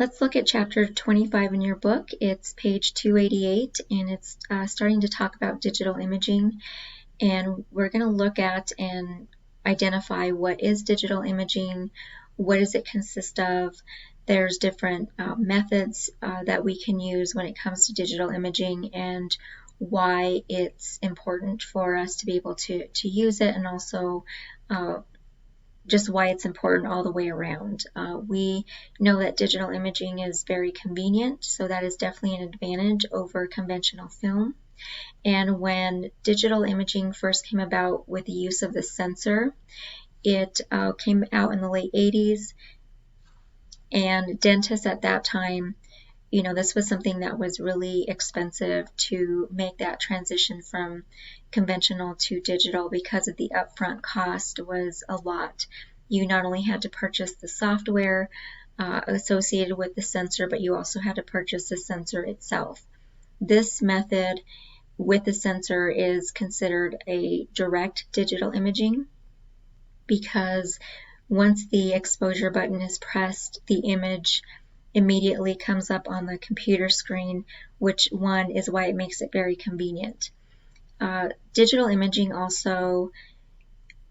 Let's look at chapter 25 in your book. It's page 288, and it's starting to talk about digital imaging. And we're going to look at and identify what is digital imaging, what does it consist of. There's different methods that we can use when it comes to digital imaging and why it's important for us to be able to use it, and also just why it's important all the way around. We know that digital imaging is very convenient, so that is definitely an advantage over conventional film. And when digital imaging first came about with the use of the sensor, it came out in the late 80s, and dentists at that time, this was something that was really expensive to make that transition from conventional to digital because of the upfront cost was a lot. You not only had to purchase the software associated with the sensor, but you also had to purchase the sensor itself. This method with the sensor is considered a direct digital imaging because once the exposure button is pressed, the image immediately comes up on the computer screen, which one is why it makes it very convenient. Digital imaging also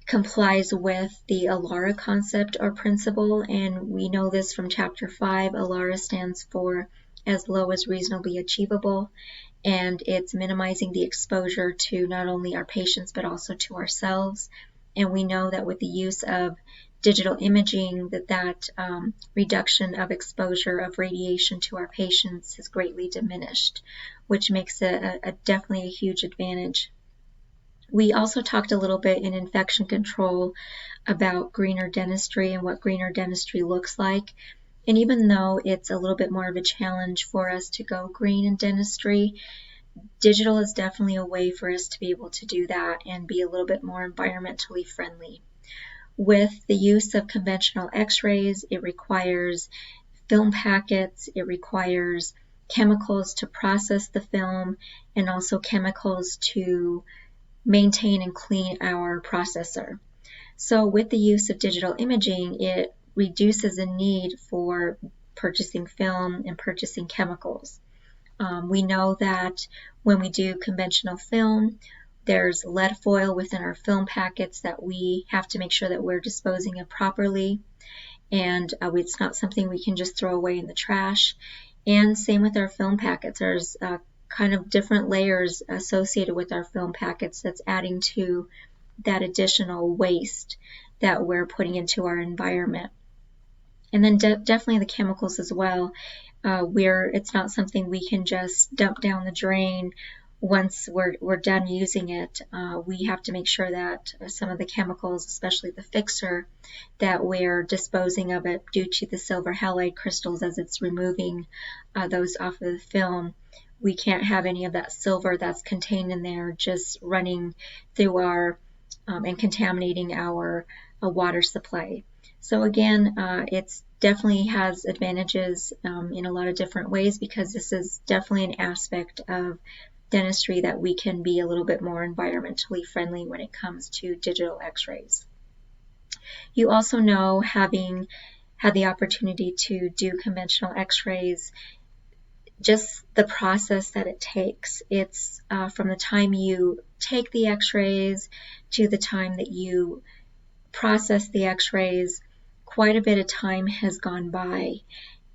complies with the ALARA concept or principle, and we know this from chapter 5. ALARA stands for as low as reasonably achievable, and it's minimizing the exposure to not only our patients but also to ourselves. And we know that with the use of digital imaging, that reduction of exposure of radiation to our patients has greatly diminished, which makes it definitely a huge advantage. We also talked a little bit in infection control about greener dentistry and what greener dentistry looks like. And even though it's a little bit more of a challenge for us to go green in dentistry, digital is definitely a way for us to be able to do that and be a little bit more environmentally friendly. With the use of conventional x-rays, it requires film packets, it requires chemicals to process the film, and also chemicals to maintain and clean our processor. So with the use of digital imaging, it reduces the need for purchasing film and purchasing chemicals. We know that when we do conventional film, there's lead foil within our film packets that we have to make sure that we're disposing of properly, and it's not something we can just throw away in the trash. And same with our film packets. There's kind of different layers associated with our film packets that's adding to that additional waste that we're putting into our environment. And then definitely the chemicals as well. It's not something we can just dump down the drain once we're done using it. We have to make sure that some of the chemicals, especially the fixer, that we're disposing of it due to the silver halide crystals as it's removing those off of the film. We can't have any of that silver that's contained in there just running through our and contaminating our water supply. So again, it's definitely has advantages in a lot of different ways, because this is definitely an aspect of dentistry that we can be a little bit more environmentally friendly when it comes to digital x-rays. You also know, having had the opportunity to do conventional x-rays, just the process that it takes. It's from the time you take the x-rays to the time that you process the x-rays, quite a bit of time has gone by.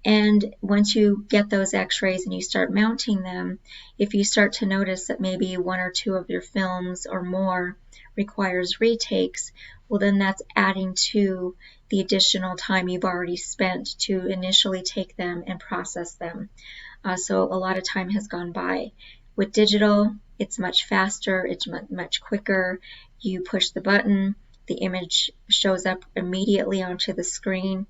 And once you get those x-rays and you start mounting them, if you start to notice that maybe one or two of your films or more requires retakes, well, then that's adding to the additional time you've already spent to initially take them and process them. So a lot of time has gone by. With digital, it's much faster, it's much quicker. You push the button, the image shows up immediately onto the screen,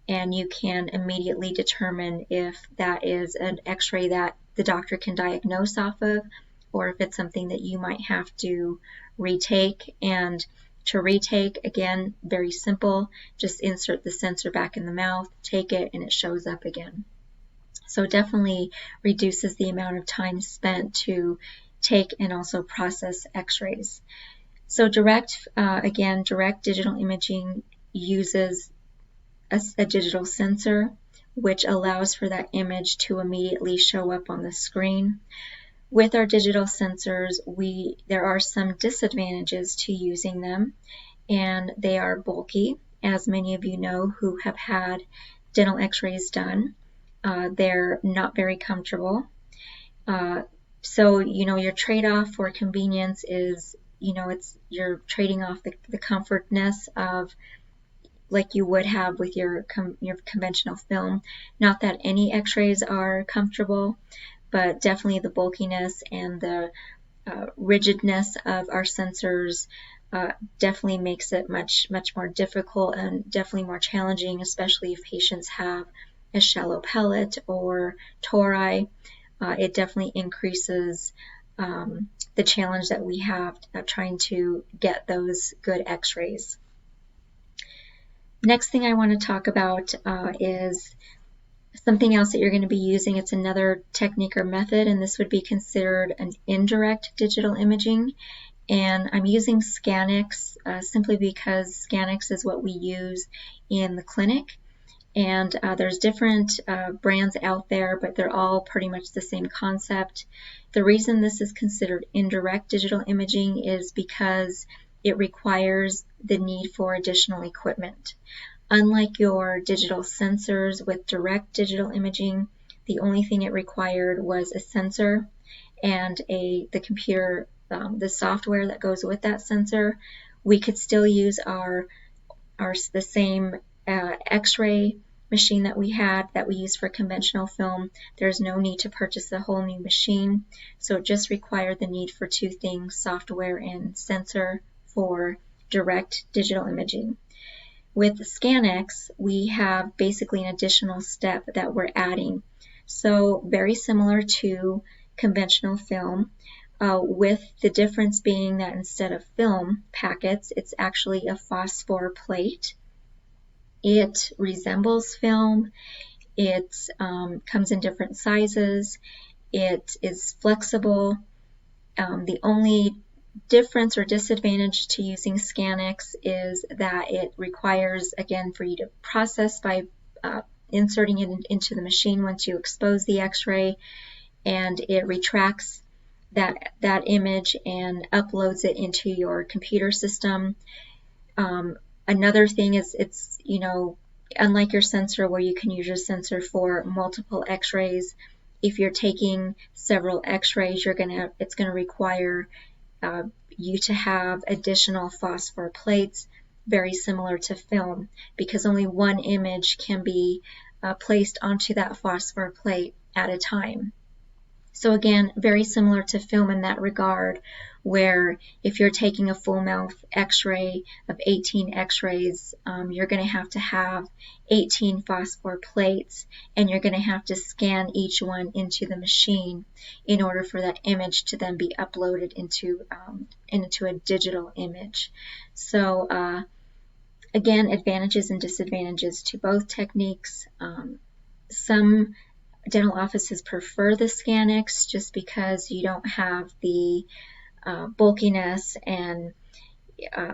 and you can immediately determine if that is an x-ray that the doctor can diagnose off of, or if it's something that you might have to retake. And to retake, again, very simple. Just insert the sensor back in the mouth, take it, and it shows up again. So it definitely reduces the amount of time spent to take and also process x-rays. So direct digital imaging uses a digital sensor, which allows for that image to immediately show up on the screen. With our digital sensors, there are some disadvantages to using them, and they are bulky, as many of you know who have had dental x-rays done. They're not very comfortable. So, your trade-off for convenience is, you're trading off the comfortness of like you would have with your conventional film. Not that any x-rays are comfortable, but definitely the bulkiness and the rigidness of our sensors definitely makes it much more difficult and definitely more challenging, especially if patients have a shallow palate or tori. It definitely increases the challenge that we have trying to get those good x-rays. Next thing I want to talk about is something else that you're going to be using. It's another technique or method, and this would be considered an indirect digital imaging. And I'm using Scanix simply because Scanix is what we use in the clinic. And there's different brands out there, but they're all pretty much the same concept. The reason this is considered indirect digital imaging is because it requires the need for additional equipment. Unlike your digital sensors with direct digital imaging, the only thing it required was a sensor and the computer, the software that goes with that sensor. We could still use the same X-ray machine that we use for conventional film. There's no need to purchase a whole new machine, so it just required the need for two things, software and sensor, for direct digital imaging. With Scanix, we have basically an additional step that we're adding. So very similar to conventional film, with the difference being that instead of film packets, it's actually a phosphor plate. It resembles film. It comes in different sizes. It is flexible. The only difference or disadvantage to using Scanix is that it requires, again, for you to process by inserting it into the machine once you expose the x-ray, and it retracts that image and uploads it into your computer system. Another thing is it's, unlike your sensor where you can use your sensor for multiple x-rays, if you're taking several x-rays, it's going to require you to have additional phosphor plates, very similar to film, because only one image can be placed onto that phosphor plate at a time. So again, very similar to film in that regard, where if you're taking a full mouth x-ray of 18 x-rays, you're going to have 18 phosphor plates, and you're going to have to scan each one into the machine in order for that image to then be uploaded into a digital image. So again, advantages and disadvantages to both techniques. Some dental offices prefer the Scanix just because you don't have the bulkiness and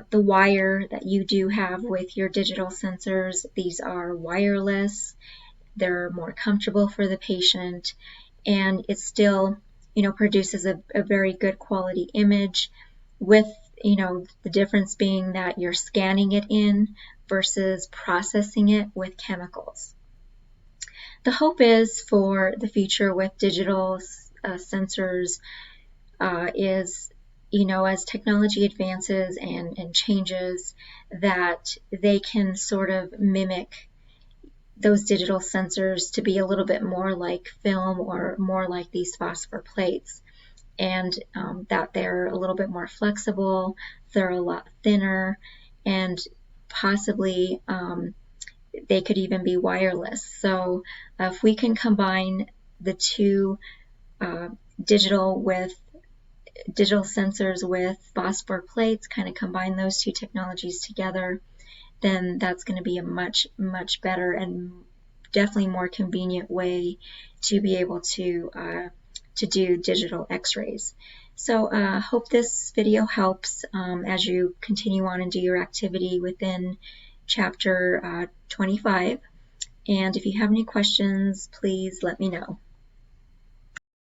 the wire that you do have with your digital sensors. These are wireless, they're more comfortable for the patient, and it still produces a very good quality image, with the difference being that you're scanning it in versus processing it with chemicals. The hope is for the future with digital sensors is, as technology advances and changes, that they can sort of mimic those digital sensors to be a little bit more like film or more like these phosphor plates, and that they're a little bit more flexible, they're a lot thinner, and possibly they could even be wireless. So if we can combine the two digital sensors with phosphor plates, kind of combine those two technologies together, then that's going to be a much better and definitely more convenient way to be able to do digital x-rays. So hope this video helps as you continue on and do your activity within Chapter 25. And if you have any questions, please let me know.